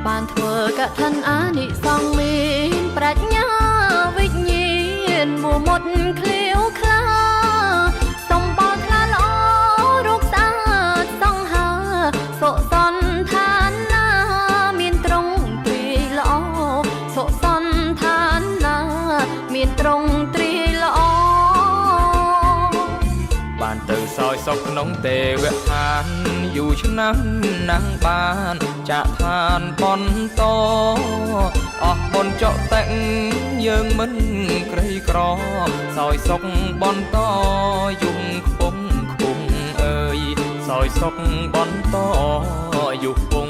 បានធ្វើកឋិនអានិសង្ឃមានប្រាជ្ញាវិញ្ញាណមួមុតឃ្លាវខ្លាសំបល់ថ្លាល្អរូបស្អាតសង្ហាសុសន្តានណាមានត្រង់ទ្រាយល្អសុសន្តានណាមានត្រង់ទ្រាយល្អបានទៅសោយសុខក្នុងទេវឋានយូរឆ្នាំណាំងបានចាក់ឋានបន្តអស់បុណ្យចុតិកយើងមិនក្រីក្រសោយសុខបន្តយំខ្ពង់ខ្ពង់អើយសោយសុខបន្តយុគពង